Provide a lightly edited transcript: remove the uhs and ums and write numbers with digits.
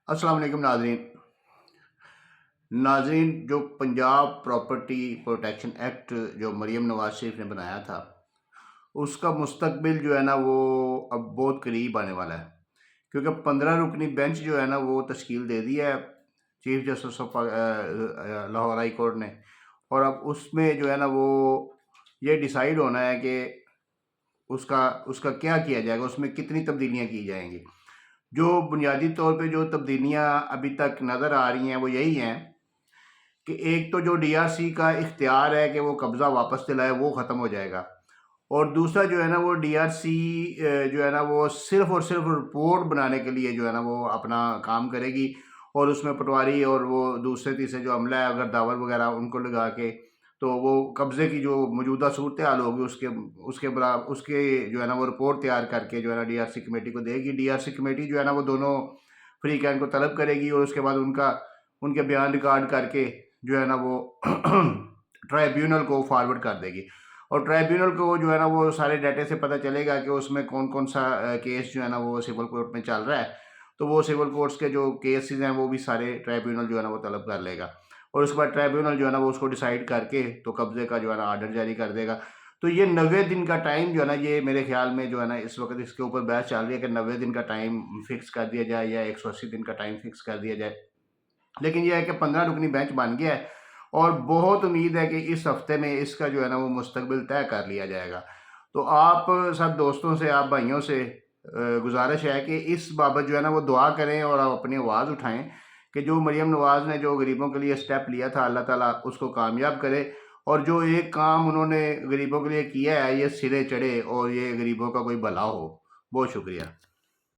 السلام علیکم ناظرین جو پنجاب پراپرٹی پروٹیکشن ایکٹ جو مریم نواز شریف نے بنایا تھا اس کا مستقبل جو ہے نا وہ اب بہت قریب آنے والا ہے، کیونکہ 15 رکنی بینچ جو ہے نا وہ تشکیل دے دی ہے chief justice of Lahore high court نے، اور اب اس میں جو ہے نا وہ یہ ڈیسائیڈ ہونا ہے کہ اس کا کیا کیا جائے گا، اس میں کتنی تبدیلیاں کی جائیں گی۔ جو بنیادی طور پہ جو تبدیلیاں ابھی تک نظر آ رہی ہیں وہ یہی ہیں کہ ایک تو جو ڈی آر سی کا اختیار ہے کہ وہ قبضہ واپس دلائے وہ ختم ہو جائے گا، اور دوسرا جو ہے نا وہ ڈی آر سی جو ہے نا وہ صرف اور صرف رپورٹ بنانے کے لیے جو ہے نا وہ اپنا کام کرے گی، اور اس میں پٹواری اور وہ دوسرے تیسرے جو عملہ ہے اگر داور وغیرہ ان کو لگا کے تو وہ قبضے کی جو موجودہ صورتحال ہوگی اس کے جو ہے نا وہ رپورٹ تیار کر کے جو ہے نا ڈی آر سی کمیٹی کو دے گی۔ ڈی آر سی کمیٹی جو ہے نا وہ دونوں فریقین کو طلب کرے گی، اور اس کے بعد ان کے بیان ریکارڈ کر کے جو ہے نا وہ ٹرائیبیونل کو فارورڈ کر دے گی، اور ٹرائیبیونل کو جو ہے نا وہ سارے ڈیٹے سے پتہ چلے گا کہ اس میں کون کون سا کیس جو ہے نا وہ سول کورٹ میں چل رہا ہے، تو وہ سول کورٹس کے جو کیسز ہیں وہ بھی سارے ٹرائیبیونل جو ہے نا وہ طلب کر لے گا، اور اس کے بعد ٹرائیبیونل جو ہے نا وہ اس کو ڈیسائیڈ کر کے تو قبضے کا جو ہے نا آرڈر جاری کر دے گا۔ تو یہ 90 دن کا ٹائم جو ہے نا یہ میرے خیال میں جو ہے نا اس وقت اس کے اوپر بحث چل رہی ہے کہ 90 دن کا ٹائم فکس کر دیا جائے یا 180 دن کا ٹائم فکس کر دیا جائے، لیکن یہ ہے کہ 15 رکنی بینچ بن گیا ہے، اور بہت امید ہے کہ اس ہفتے میں اس کا جو ہے نا وہ مستقبل طے کر لیا جائے گا۔ تو آپ سب دوستوں سے، آپ بھائیوں سے گزارش ہے کہ اس بابت جو ہے نا وہ دعا کریں اور آپ اپنی آواز اٹھائیں کہ جو مریم نواز نے جو غریبوں کے لیے سٹیپ لیا تھا اللہ تعالیٰ اس کو کامیاب کرے، اور جو ایک کام انہوں نے غریبوں کے لیے کیا ہے یہ سرے چڑھے اور یہ غریبوں کا کوئی بھلا ہو۔ بہت شکریہ۔